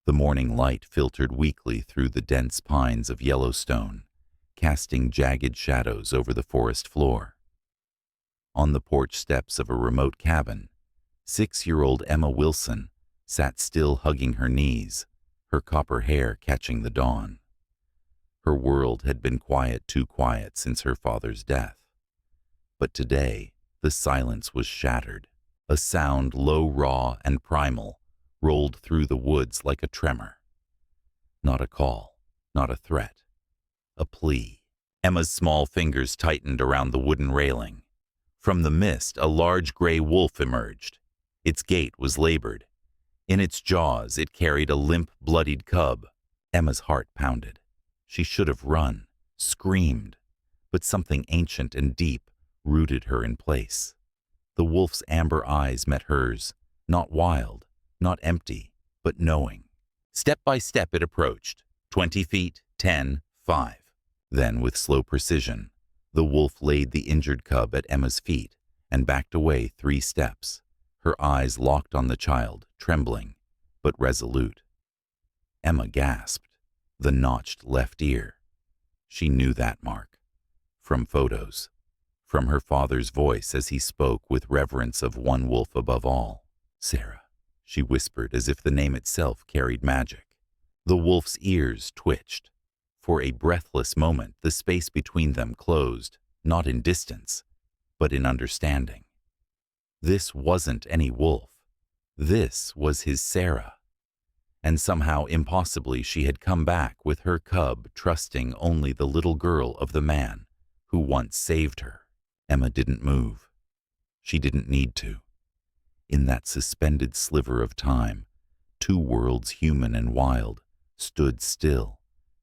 The morning light filtered weakly through the dense pines of Yellowstone, casting jagged shadows over the forest floor. On the porch steps of a remote cabin, 6-year-old Emma Wilson sat still, hugging her knees, her copper hair catching the dawn. Her world had been quiet, too quiet since her father's death. But today, the silence was shattered. A sound, low, raw, and primal, rolled through the woods like a tremor. Not a call, not a threat, a plea. Emma's small fingers tightened around the wooden railing. From the mist, a large gray wolf emerged. Its gait was labored. In its jaws, it carried a limp, bloodied cub. Emma's heart pounded. She should have run, screamed, but something ancient and deep rooted her in place. The wolf's amber eyes met hers, not wild, not empty, but knowing. Step by step it approached, 20 feet, 10, 5. Then, with slow precision, the wolf laid the injured cub at Emma's feet and backed away 3 steps, her eyes locked on the child, trembling, but resolute. Emma gasped. The notched left ear. She knew that mark. From photos. From her father's voice as he spoke with reverence of one wolf above all. Sarah, she whispered as if the name itself carried magic. The wolf's ears twitched. For a breathless moment, the space between them closed, not in distance, but in understanding. This wasn't any wolf. This was his Sarah. And somehow, impossibly, she had come back with her cub, trusting only the little girl of the man who once saved her. Emma didn't move. She didn't need to. In that suspended sliver of time, 2 worlds, human and wild, stood still,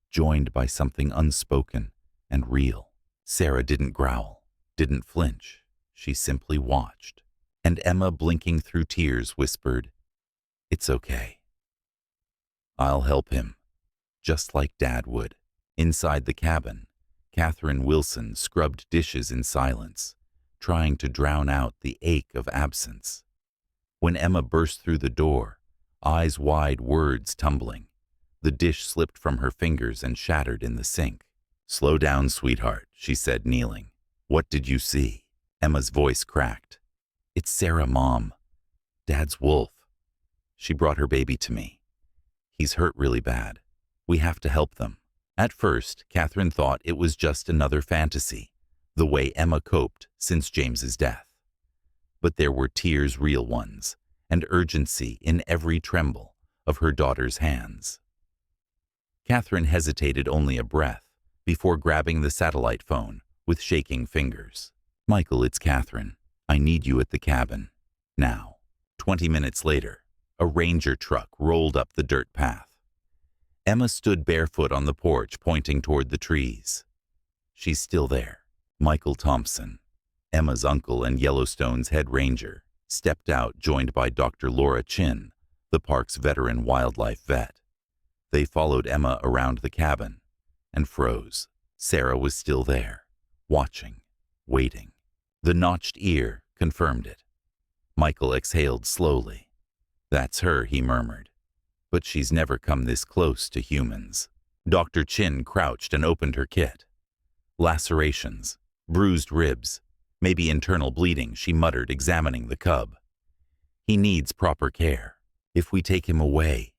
joined by something unspoken and real. Sarah didn't growl, didn't flinch. She simply watched. And Emma, blinking through tears, whispered, "It's okay. I'll help him," just like Dad would. Inside the cabin, Catherine Wilson scrubbed dishes in silence, trying to drown out the ache of absence. When Emma burst through the door, eyes wide, words tumbling, the dish slipped from her fingers and shattered in the sink. "Slow down, sweetheart," she said, kneeling. "What did you see?" Emma's voice cracked. "It's Sarah, Mom. Dad's wolf. She brought her baby to me. He's hurt really bad. We have to help them." At first, Catherine thought it was just another fantasy, the way Emma coped since James's death. But there were tears, real ones, and urgency in every tremble of her daughter's hands. Catherine hesitated only a breath before grabbing the satellite phone with shaking fingers. "Michael, it's Catherine. I need you at the cabin. Now." 20 minutes later, a ranger truck rolled up the dirt path. Emma stood barefoot on the porch, pointing toward the trees. "She's still there." Michael Thompson, Emma's uncle and Yellowstone's head ranger, stepped out, joined by Dr. Laura Chin, the park's veteran wildlife vet. They followed Emma around the cabin and froze. Sarah was still there, watching, waiting. The notched ear confirmed it. Michael exhaled slowly. "That's her," he murmured. "But she's never come this close to humans." Dr. Chin crouched and opened her kit. "Lacerations, bruised ribs, maybe internal bleeding," she muttered, examining the cub. "He needs proper care. If we take him away,"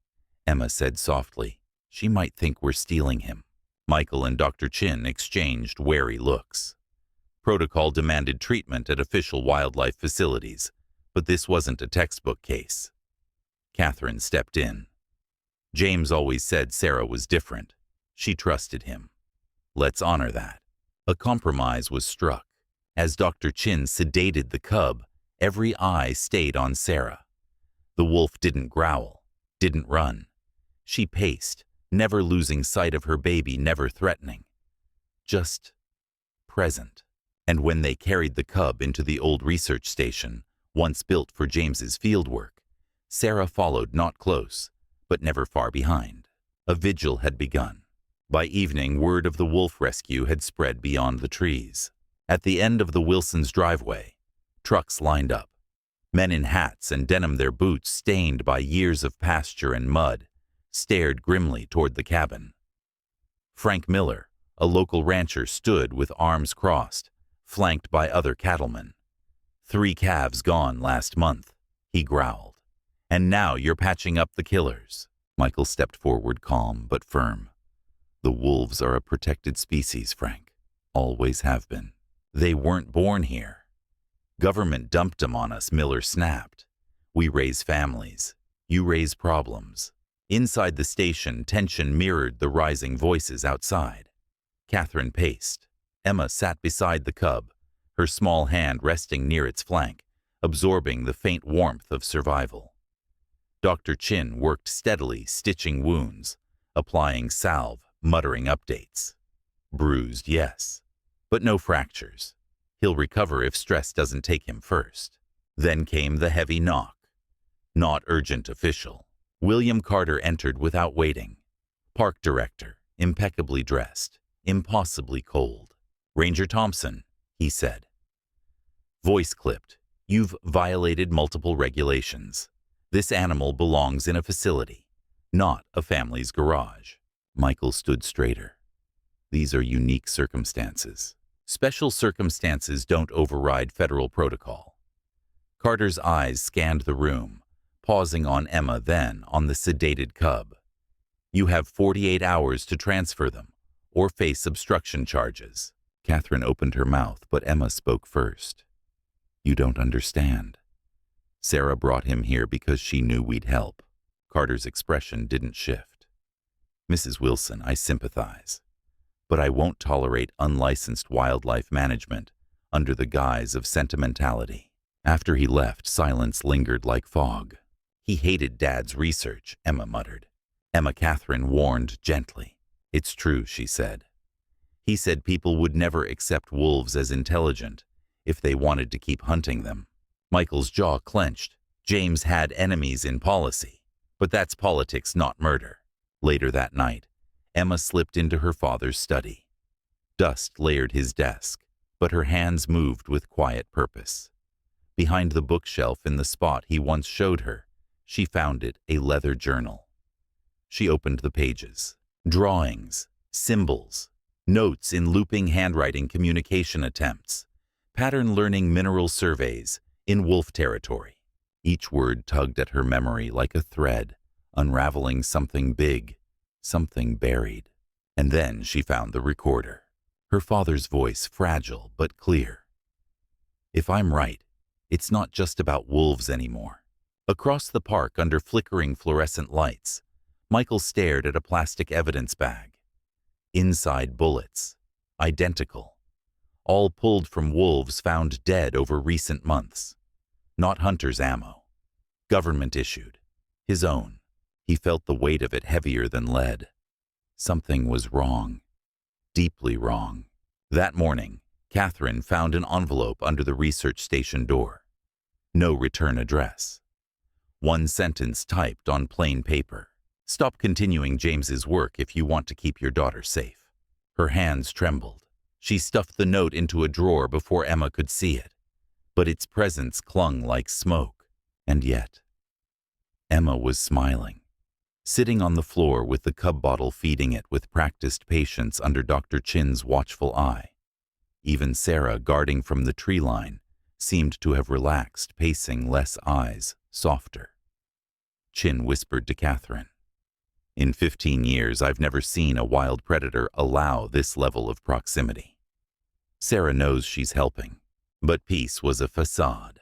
Emma said softly, "she might think we're stealing him." Michael and Dr. Chin exchanged wary looks. Protocol demanded treatment at official wildlife facilities, but this wasn't a textbook case. Catherine stepped in. "James always said Sarah was different. She trusted him. Let's honor that." A compromise was struck. As Dr. Chin sedated the cub, every eye stayed on Sarah. The wolf didn't growl, didn't run. She paced, never losing sight of her baby, never threatening. Just present. And when they carried the cub into the old research station, once built for James's fieldwork, Sarah followed, not close, but never far behind. A vigil had begun. By evening, word of the wolf rescue had spread beyond the trees. At the end of the Wilsons' driveway, trucks lined up. Men in hats and denim, their boots stained by years of pasture and mud, stared grimly toward the cabin. Frank Miller, a local rancher, stood with arms crossed, flanked by other cattlemen. 3 calves gone last month, he growled. And now you're patching up the killers. Michael stepped forward, calm but firm. The wolves are a protected species, Frank. Always have been. They weren't born here. Government dumped them on us, Miller snapped. We raise families. You raise problems. Inside the station, tension mirrored the rising voices outside. Catherine paced. Emma sat beside the cub, her small hand resting near its flank, absorbing the faint warmth of survival. Dr. Chin worked steadily, stitching wounds, applying salve, muttering updates. Bruised, yes, but no fractures. He'll recover if stress doesn't take him first. Then came the heavy knock. Not urgent, official. William Carter entered without waiting. Park director, impeccably dressed, impossibly cold. Ranger Thompson, he said. Voice clipped. You've violated multiple regulations. This animal belongs in a facility, not a family's garage. Michael stood straighter. These are unique circumstances. Special circumstances don't override federal protocol. Carter's eyes scanned the room, pausing on Emma, then on the sedated cub. You have 48 hours to transfer them, or face obstruction charges. Catherine opened her mouth, but Emma spoke first. You don't understand. Sarah brought him here because she knew we'd help. Carter's expression didn't shift. Mrs. Wilson, I sympathize, but I won't tolerate unlicensed wildlife management under the guise of sentimentality. After he left, silence lingered like fog. He hated Dad's research, Emma muttered. Catherine warned gently. It's true, she said. He said people would never accept wolves as intelligent if they wanted to keep hunting them. Michael's jaw clenched. James had enemies in policy, but that's politics, not murder. Later that night, Emma slipped into her father's study. Dust layered his desk, but her hands moved with quiet purpose. Behind the bookshelf in the spot he once showed her, she found it, a leather journal. She opened the pages. Drawings, symbols, notes in looping handwriting, communication attempts, pattern learning, mineral surveys in wolf territory. Each word tugged at her memory like a thread, unraveling something big, something buried. And then she found the recorder. Her father's voice, fragile but clear. If I'm right, it's not just about wolves anymore. Across the park, under flickering fluorescent lights, Michael stared at a plastic evidence bag. Inside, bullets, identical, all pulled from wolves found dead over recent months. Not hunter's ammo. Government issued. His own. He felt the weight of it heavier than lead. Something was wrong. Deeply wrong. That morning, Catherine found an envelope under the research station door. No return address. One sentence typed on plain paper. Stop continuing James's work if you want to keep your daughter safe. Her hands trembled. She stuffed the note into a drawer before Emma could see it, but its presence clung like smoke. And yet, Emma was smiling, sitting on the floor with the cub bottle, feeding it with practiced patience under Dr. Chin's watchful eye. Even Sarah, guarding from the tree line, seemed to have relaxed, pacing, less eyes, softer. Chin whispered to Catherine, In 15 years, I've never seen a wild predator allow this level of proximity. Sarah knows she's helping, but peace was a facade.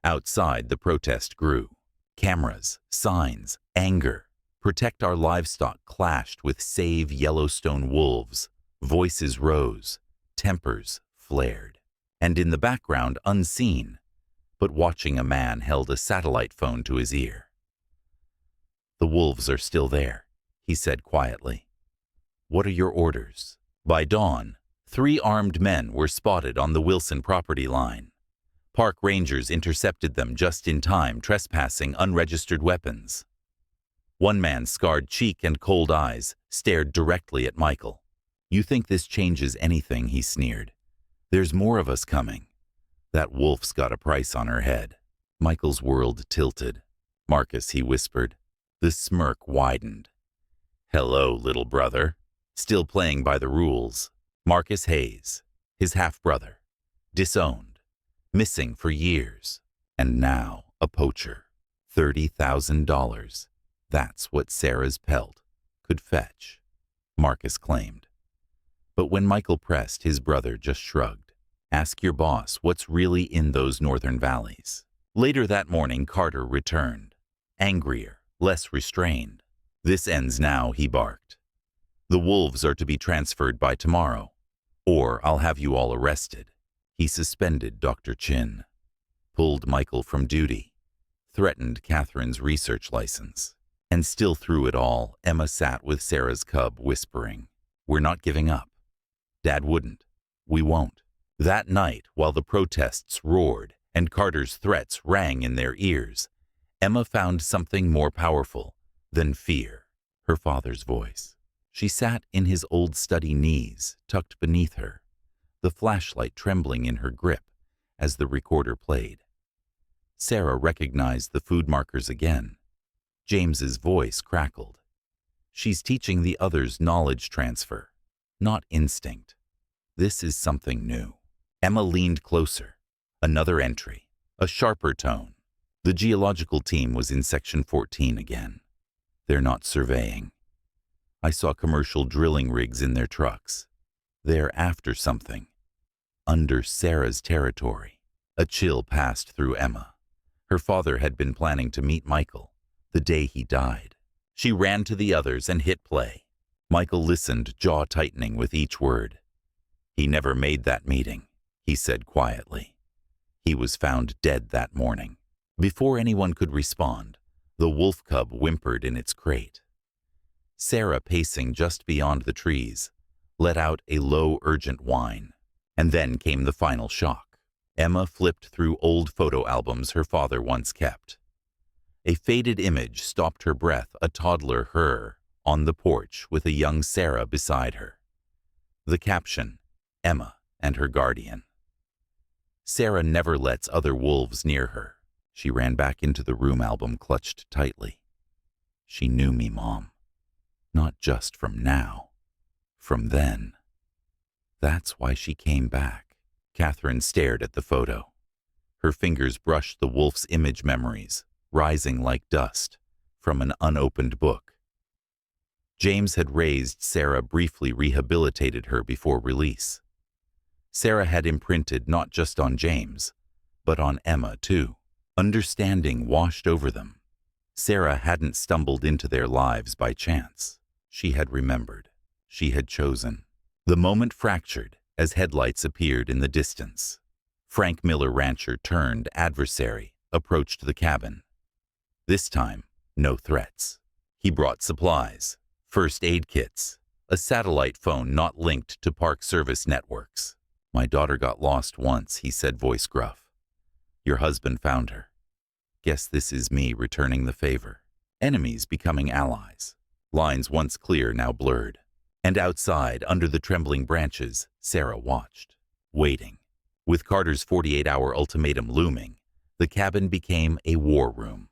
Outside, the protest grew. Cameras, signs, anger. Protect our livestock clashed with save Yellowstone wolves. Voices rose, tempers flared. And in the background, unseen, but watching, a man held a satellite phone to his ear. The wolves are still there, he said quietly. What are your orders? By dawn, 3 armed men were spotted on the Wilson property line. Park rangers intercepted them just in time, trespassing unregistered weapons. One man's scarred cheek and cold eyes stared directly at Michael. You think this changes anything, he sneered. There's more of us coming. That wolf's got a price on her head. Michael's world tilted. Marcus, he whispered. The smirk widened. Hello, little brother. Still playing by the rules. Marcus Hayes, his half-brother. Disowned. Missing for years. And now a poacher. $30,000. That's what Sarah's pelt could fetch, Marcus claimed. But when Michael pressed, his brother just shrugged. Ask your boss what's really in those northern valleys. Later that morning, Carter returned. Angrier, less restrained. This ends now, he barked. The wolves are to be transferred by tomorrow, or I'll have you all arrested. He suspended Dr. Chin, pulled Michael from duty, threatened Catherine's research license. And still through it all, Emma sat with Sarah's cub, whispering, "We're not giving up. Dad wouldn't. We won't." That night, while the protests roared and Carter's threats rang in their ears, Emma found something more powerful than fear, her father's voice. She sat in his old study knees, tucked beneath her, the flashlight trembling in her grip as the recorder played. Sarah recognized the food markers again. James's voice crackled. She's teaching the others knowledge transfer, not instinct. This is something new. Emma leaned closer. Another entry, a sharper tone. The geological team was in section 14 again. They're not surveying. I saw commercial drilling rigs in their trucks. They're after something. Under Sarah's territory. A chill passed through Emma. Her father had been planning to meet Michael the day he died. She ran to the others and hit play. Michael listened, jaw tightening with each word. He never made that meeting, he said quietly. He was found dead that morning. Before anyone could respond, the wolf cub whimpered in its crate. Sarah, pacing just beyond the trees, let out a low, urgent whine. And then came the final shock. Emma flipped through old photo albums her father once kept. A faded image stopped her breath, a toddler her on the porch with a young Sarah beside her. The caption, Emma and her guardian. Sarah never lets other wolves near her. She ran back into the room, album clutched tightly. She knew me, Mom. Not just from now, from then. That's why she came back. Catherine stared at the photo. Her fingers brushed the wolf's image memories, rising like dust from an unopened book. James had raised Sarah, briefly rehabilitated her before release. Sarah had imprinted not just on James, but on Emma too. Understanding washed over them. Sarah hadn't stumbled into their lives by chance. She had remembered. She had chosen. The moment fractured as headlights appeared in the distance. Frank Miller, rancher turned adversary, approached the cabin. This time, no threats. He brought supplies, first aid kits, a satellite phone not linked to Park Service networks. My daughter got lost once, he said, voice gruff. Your husband found her. Guess this is me returning the favor. Enemies becoming allies. Lines once clear, now blurred. And outside, under the trembling branches, Sarah watched, waiting. With Carter's 48-hour ultimatum looming, the cabin became a war room.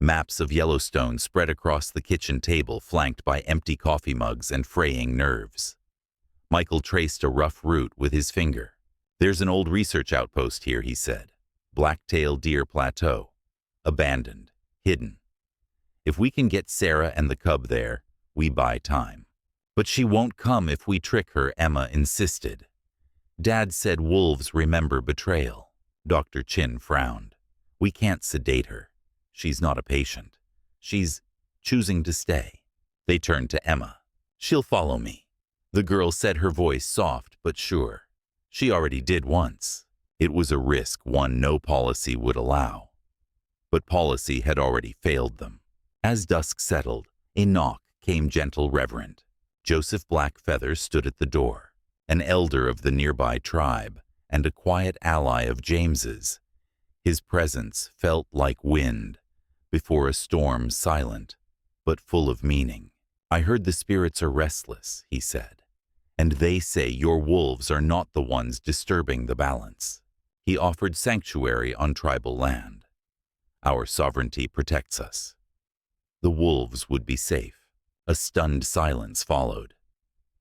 Maps of Yellowstone spread across the kitchen table, flanked by empty coffee mugs and fraying nerves. Michael traced a rough route with his finger. There's an old research outpost here, he said. Blacktail Deer Plateau. Abandoned. Hidden. If we can get Sarah and the cub there, we buy time. But she won't come if we trick her, Emma insisted. Dad said wolves remember betrayal. Dr. Chin frowned. We can't sedate her. She's not a patient. She's choosing to stay. They turned to Emma. She'll follow me. The girl said, her voice soft but sure. She already did once. It was a risk one no policy would allow. But policy had already failed them. As dusk settled, a knock came, gentle, reverent. Joseph Blackfeather stood at the door, an elder of the nearby tribe and a quiet ally of James's. His presence felt like wind before a storm, silent but full of meaning. I heard the spirits are restless, he said, and they say your wolves are not the ones disturbing the balance. He offered sanctuary on tribal land. Our sovereignty protects us. The wolves would be safe. A stunned silence followed.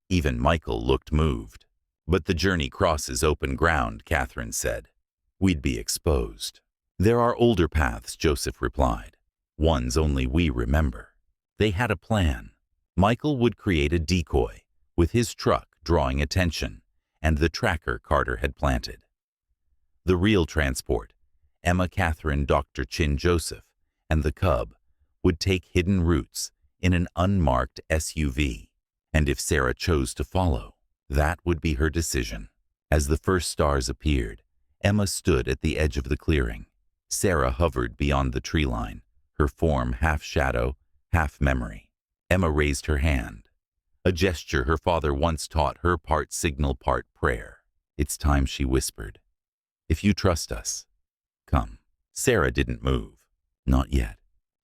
Even Michael looked moved. "But the journey crosses open ground," Catherine said. "We'd be exposed." "There are older paths," Joseph replied. "Ones only we remember." They had a plan. Michael would create a decoy, with his truck drawing attention, and the tracker Carter had planted. The real transport, Emma, Catherine, Dr. Chin, Joseph, and the cub, would take hidden routes in an unmarked SUV. And if Sarah chose to follow, that would be her decision. As the first stars appeared, Emma stood at the edge of the clearing. Sarah hovered beyond the tree line, her form half shadow, half memory. Emma raised her hand, a gesture her father once taught her, part signal, part prayer. "It's time," she whispered. "If you trust us, come." Sarah didn't move. Not yet.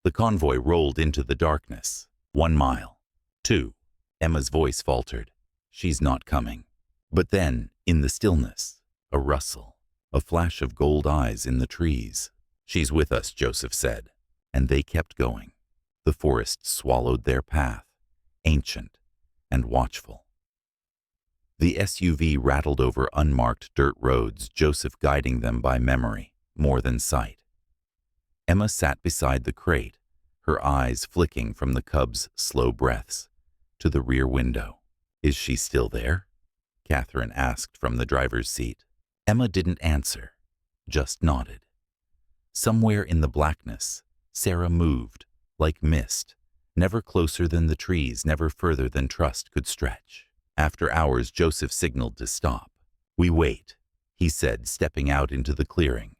The convoy rolled into the darkness. 1 mile. 2. Emma's voice faltered. "She's not coming." But then, in the stillness, a rustle, a flash of gold eyes in the trees. "She's with us," Joseph said. And they kept going. The forest swallowed their path, ancient and watchful. The SUV rattled over unmarked dirt roads, Joseph guiding them by memory, more than sight. Emma sat beside the crate, her eyes flicking from the cub's slow breaths to the rear window. "Is she still there?" Catherine asked from the driver's seat. Emma didn't answer, just nodded. Somewhere in the blackness, Sarah moved, like mist, never closer than the trees, never further than trust could stretch. After hours, Joseph signaled to stop. "We wait," he said, stepping out into the clearing.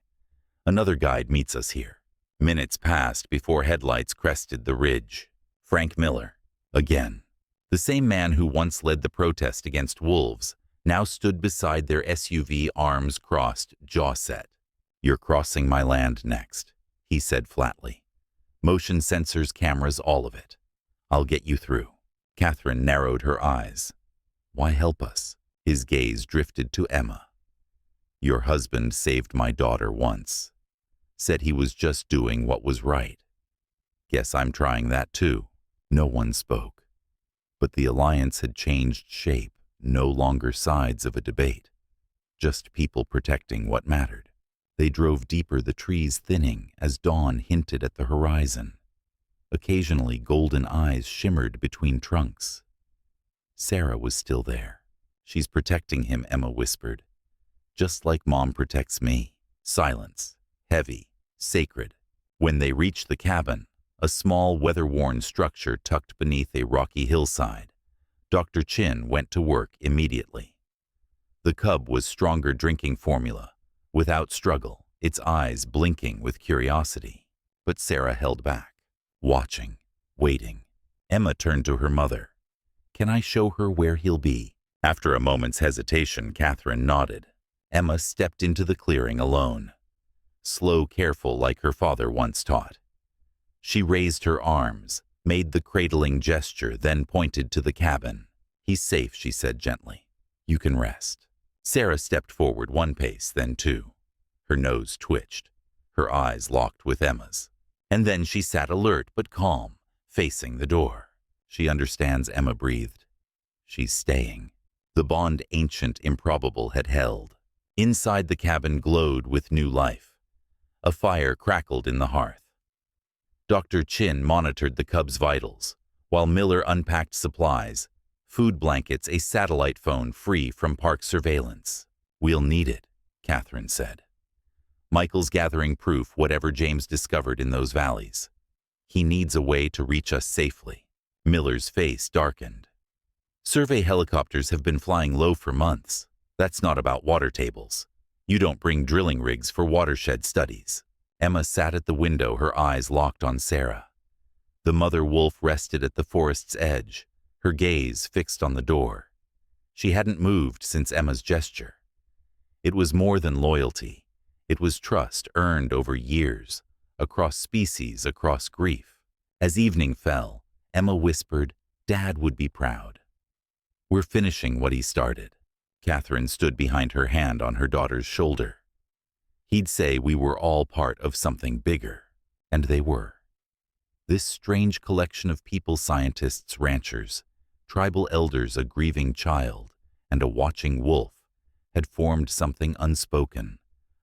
"Another guide meets us here." Minutes passed before headlights crested the ridge. Frank Miller, again. The same man who once led the protest against wolves now stood beside their SUV, arms crossed, jaw set. "You're crossing my land next," he said flatly. "Motion sensors, cameras, all of it. I'll get you through." Catherine narrowed her eyes. "Why help us?" His gaze drifted to Emma. "Your husband saved my daughter once. Said he was just doing what was right. Guess I'm trying that too." No one spoke. But the alliance had changed shape, no longer sides of a debate, just people protecting what mattered. They drove deeper, the trees thinning as dawn hinted at the horizon. Occasionally, golden eyes shimmered between trunks. Sarah was still there. "She's protecting him," Emma whispered. "Just like Mom protects me." Silence, heavy, sacred. When they reached the cabin, a small, weather-worn structure tucked beneath a rocky hillside, Dr. Chin went to work immediately. The cub was stronger drinking formula, without struggle, its eyes blinking with curiosity. But Sarah held back, watching, waiting. Emma turned to her mother. "Can I show her where he'll be?" After a moment's hesitation, Catherine nodded. Emma stepped into the clearing alone, slow, careful, like her father once taught. She raised her arms, made the cradling gesture, then pointed to the cabin. "He's safe," she said gently. "You can rest." Sarah stepped forward 1 pace, then 2. Her nose twitched, her eyes locked with Emma's. And then she sat alert but calm, facing the door. "She understands," Emma breathed. "She's staying." The bond, ancient, improbable, had held. Inside, the cabin glowed with new life. A fire crackled in the hearth. Dr. Chin monitored the cub's vitals, while Miller unpacked supplies, food blankets, a satellite phone free from park surveillance. "We'll need it," Catherine said. "Michael's gathering proof, whatever James discovered in those valleys. He needs a way to reach us safely." Miller's face darkened. "Survey helicopters have been flying low for months. That's not about water tables. You don't bring drilling rigs for watershed studies." Emma sat at the window, her eyes locked on Sarah. The mother wolf rested at the forest's edge, her gaze fixed on the door. She hadn't moved since Emma's gesture. It was more than loyalty. It was trust earned over years, across species, across grief. As evening fell, Emma whispered, "Dad would be proud. We're finishing what he started." Catherine stood behind her, hand on her daughter's shoulder. "He'd say we were all part of something bigger," and they were. This strange collection of people, scientists, ranchers, tribal elders, a grieving child, and a watching wolf, had formed something unspoken,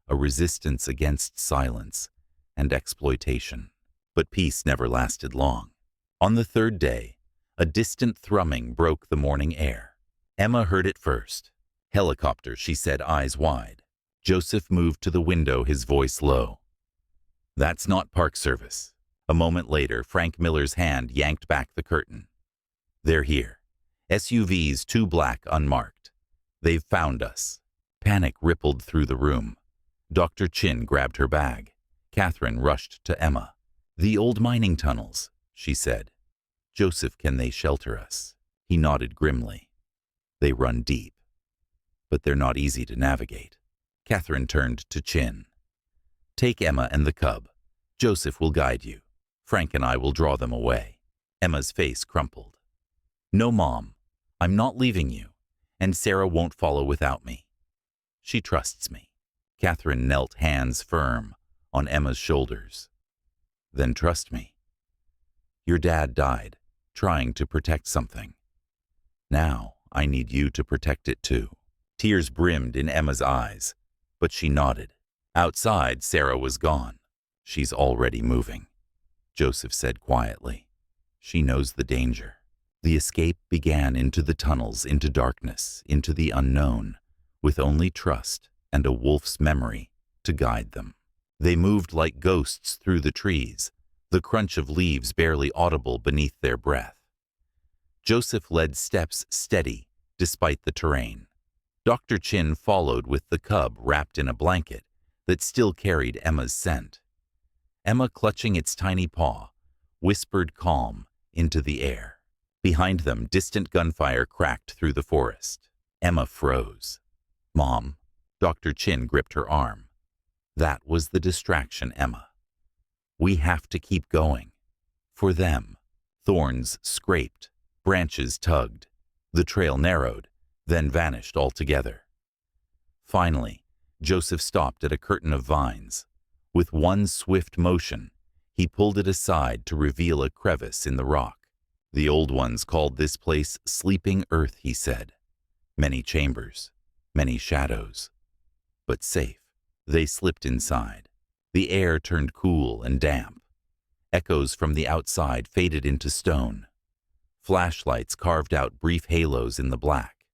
a resistance against silence and exploitation. But peace never lasted long. On the third day, a distant thrumming broke the morning air. Emma heard it first. "Helicopter," she said, eyes wide. Joseph moved to the window, his voice low. "That's not Park Service." A moment later, Frank Miller's hand yanked back the curtain. "They're here. SUVs, 2 black, unmarked. They've found us." Panic rippled through the room. Dr. Chin grabbed her bag. Catherine rushed to Emma. "The old mining tunnels," she said. "Joseph, can they shelter us?" He nodded grimly. "They run deep, but they're not easy to navigate." Catherine turned to Chin. "Take Emma and the cub. Joseph will guide you. Frank and I will draw them away." Emma's face crumpled. "No, Mom. I'm not leaving you, and Sarah won't follow without me. She trusts me." Catherine knelt, hands firm, on Emma's shoulders. "Then trust me. Your dad died, trying to protect something. Now, I need you to protect it too." Tears brimmed in Emma's eyes, but she nodded. Outside, Sarah was gone. "She's already moving," Joseph said quietly. "She knows the danger." The escape began into the tunnels, into darkness, into the unknown, with only trust and a wolf's memory to guide them. They moved like ghosts through the trees, the crunch of leaves barely audible beneath their breath. Joseph led steps steady, despite the terrain. Dr. Chin followed with the cub wrapped in a blanket that still carried Emma's scent. Emma, clutching its tiny paw, whispered calm into the air. Behind them, distant gunfire cracked through the forest. Emma froze. "Mom," Dr. Chin gripped her arm. "That was the distraction, Emma. We have to keep going. For them." Thorns scraped, branches tugged. The trail narrowed, then vanished altogether. Finally, Joseph stopped at a curtain of vines. With one swift motion, he pulled it aside to reveal a crevice in the rock. "The old ones called this place Sleeping Earth," he said. "Many chambers, many shadows, but safe." They slipped inside. The air turned cool and damp. Echoes from the outside faded into stone. Flashlights carved out brief halos in the black.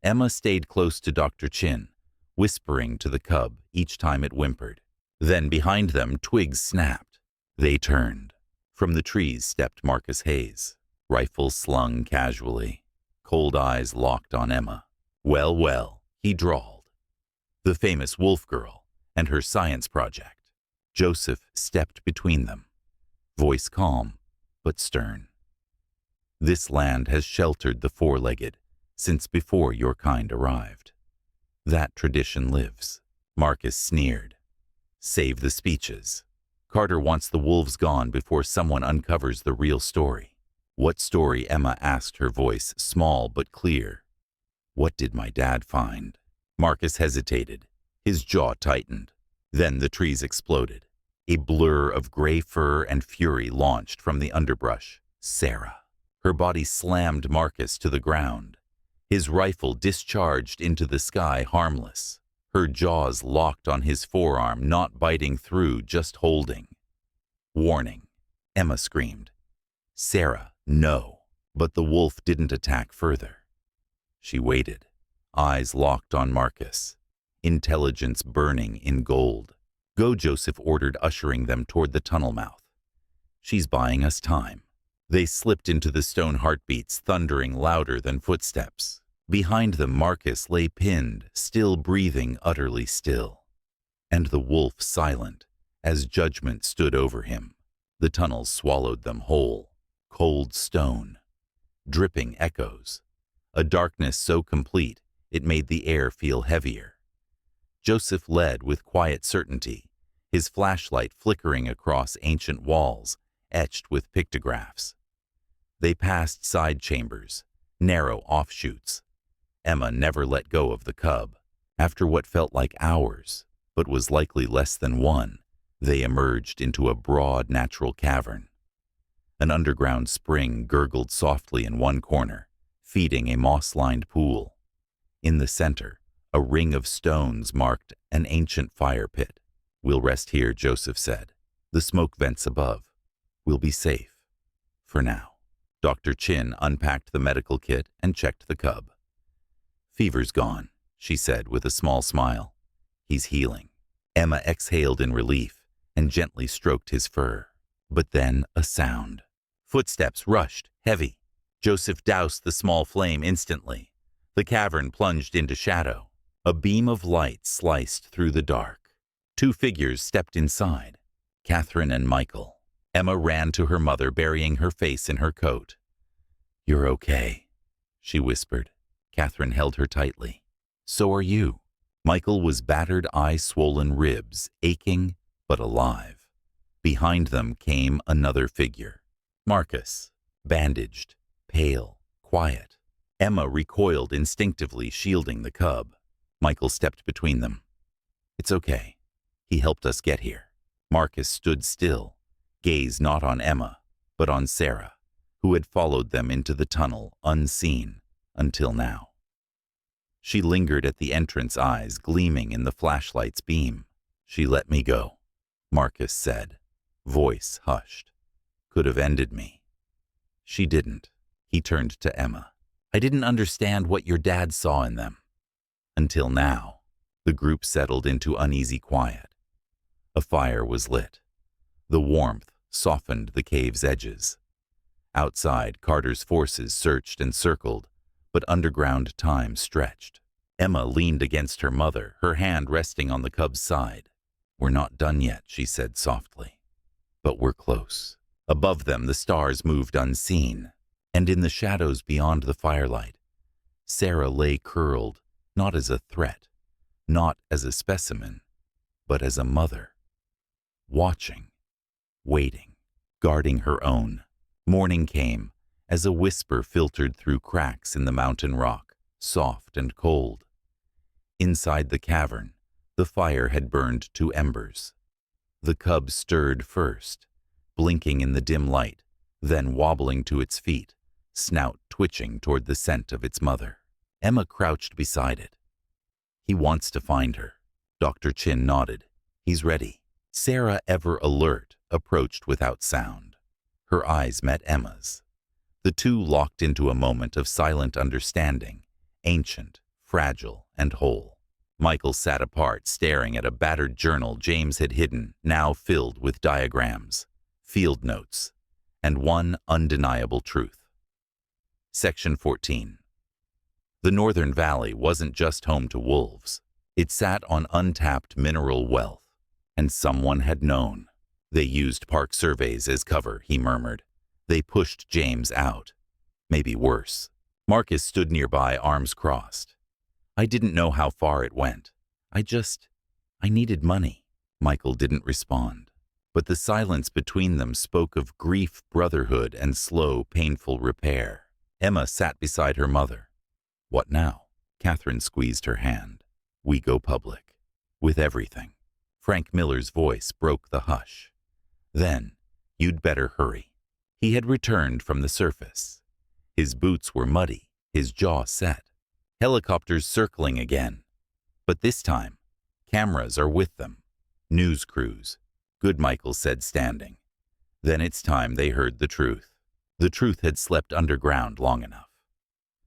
Emma stayed close to Dr. Chin, whispering to the cub each time it whimpered. Then behind them, twigs snapped. They turned. From the trees stepped Marcus Hayes, rifle slung casually, cold eyes locked on Emma. "Well, well," he drawled. "The famous wolf girl and her science project." Joseph stepped between them, voice calm but stern. "This land has sheltered the four-legged since before your kind arrived. That tradition lives." Marcus sneered. "Save the speeches. Carter wants the wolves gone before someone uncovers the real story." "What story?" Emma asked, her voice small but clear. "What did my dad find?" Marcus hesitated. His jaw tightened. Then the trees exploded. A blur of gray fur and fury launched from the underbrush. Sarah. Her body slammed Marcus to the ground. His rifle discharged into the sky, harmless. Her jaws locked on his forearm, not biting through, just holding. "Warning," Emma screamed. "Sarah, no." But the wolf didn't attack further. She waited, eyes locked on Marcus, intelligence burning in gold. "Go," Joseph ordered, ushering them toward the tunnel mouth. "She's buying us time." They slipped into the stone, heartbeats thundering louder than footsteps. Behind them, Marcus lay pinned, still breathing, utterly still. And the wolf silent, as judgment stood over him. The tunnels swallowed them whole. Cold stone. Dripping echoes. A darkness so complete it made the air feel heavier. Joseph led with quiet certainty, his flashlight flickering across ancient walls, etched with pictographs. They passed side chambers, narrow offshoots. Emma never let go of the cub. After what felt like hours, but was likely less than one, they emerged into a broad natural cavern. An underground spring gurgled softly in one corner, feeding a moss-lined pool. In the center, a ring of stones marked an ancient fire pit. "We'll rest here," Joseph said. "The smoke vents above. We'll be safe. For now." Dr. Chin unpacked the medical kit and checked the cub. "Fever's gone," she said with a small smile. "He's healing." Emma exhaled in relief and gently stroked his fur. But then a sound. Footsteps rushed, heavy. Joseph doused the small flame instantly. The cavern plunged into shadow. A beam of light sliced through the dark. Two figures stepped inside, Catherine and Michael. Emma ran to her mother, burying her face in her coat. "You're okay," she whispered. Catherine held her tightly. "So are you." Michael was battered, eye-swollen, ribs aching but alive. Behind them came another figure. Marcus, bandaged, pale, quiet. Emma recoiled instinctively, shielding the cub. Michael stepped between them. "It's okay. He helped us get here." Marcus stood still, gaze not on Emma, but on Sarah, who had followed them into the tunnel, unseen, until now. She lingered at the entrance, eyes gleaming in the flashlight's beam. "She let me go," Marcus said, voice hushed. "Could have ended me." "She didn't." He turned to Emma. "I didn't understand what your dad saw in them." Until now. The group settled into uneasy quiet. A fire was lit. The warmth softened the cave's edges. Outside, Carter's forces searched and circled, but underground time stretched. Emma leaned against her mother, her hand resting on the cub's side. "We're not done yet," she said softly. "But we're close." Above them, the stars moved unseen, and in the shadows beyond the firelight, Sarah lay curled, not as a threat, not as a specimen, but as a mother. Watching, waiting, guarding her own. Morning came as a whisper filtered through cracks in the mountain rock, soft and cold. Inside the cavern, the fire had burned to embers. The cub stirred first, blinking in the dim light, then wobbling to its feet, snout twitching toward the scent of its mother. Emma crouched beside it. "He wants to find her." Dr. Chin nodded. "He's ready." Sarah, ever alert, approached without sound. Her eyes met Emma's. The two locked into a moment of silent understanding, ancient, fragile, and whole. Michael sat apart, staring at a battered journal James had hidden, now filled with diagrams, field notes, and one undeniable truth. Section 14. The Northern Valley wasn't just home to wolves. It sat on untapped mineral wealth, and someone had known. "They used park surveys as cover," he murmured. "They pushed James out. Maybe worse." Marcus stood nearby, arms crossed. "I didn't know how far it went. I needed money." Michael didn't respond, but the silence between them spoke of grief, brotherhood, and slow, painful repair. Emma sat beside her mother. "What now?" Catherine squeezed her hand. "We go public. With everything." Frank Miller's voice broke the hush. "Then, you'd better hurry." He had returned from the surface. His boots were muddy, his jaw set. Helicopters circling again. But this time, cameras are with them. News crews. "Good," Michael said, standing. Then it's time they heard the truth. The truth had slept underground long enough.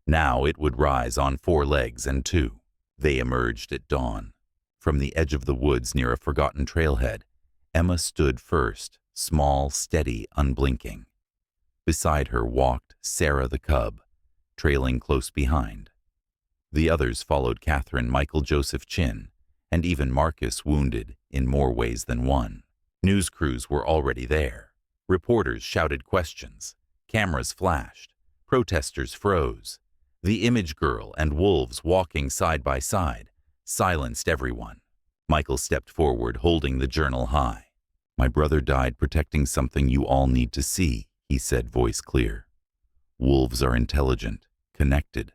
Now it would rise on 4 legs and 2. They emerged at dawn. From the edge of the woods near a forgotten trailhead, Emma stood first, small, steady, unblinking. Beside her walked Sarah the cub, trailing close behind. The others followed Catherine, Michael, Joseph Chin, and even Marcus, wounded in more ways than one. News crews were already there. Reporters shouted questions. Cameras flashed. Protesters froze. The image girl and wolves walking side by side silenced everyone. Michael stepped forward, holding the journal high. "My brother died protecting something you all need to see," he said, voice clear. "Wolves are intelligent, connected,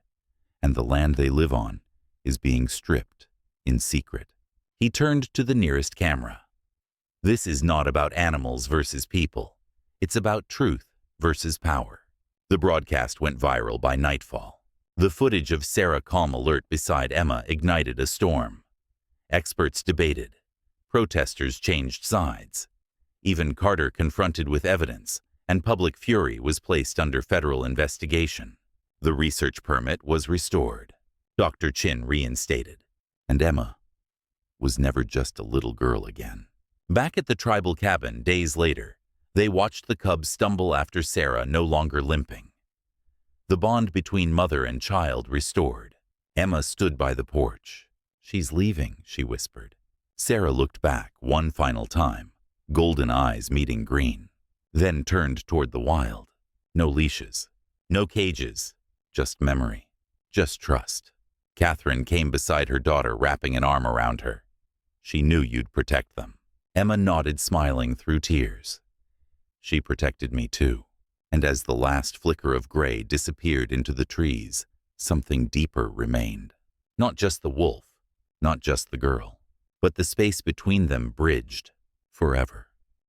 and the land they live on is being stripped in secret." He turned to the nearest camera. "This is not about animals versus people. It's about truth, versus power. The broadcast went viral by nightfall. The footage of Sarah calm alert beside Emma ignited a storm. Experts debated. Protesters changed sides. Even Carter confronted with evidence, and public fury was placed under federal investigation. The research permit was restored. Dr. Chin reinstated. And Emma was never just a little girl again. Back at the tribal cabin days later, they watched the cub stumble after Sarah no longer limping. The bond between mother and child restored. Emma stood by the porch. "She's leaving," she whispered. Sarah looked back one final time, golden eyes meeting green, then turned toward the wild. No leashes, no cages, just memory, just trust. Catherine came beside her daughter, wrapping an arm around her. "She knew you'd protect them." Emma nodded, smiling through tears. "She protected me too." And as the last flicker of gray disappeared into the trees, something deeper remained. Not just the wolf, not just the girl, but the space between them bridged forever.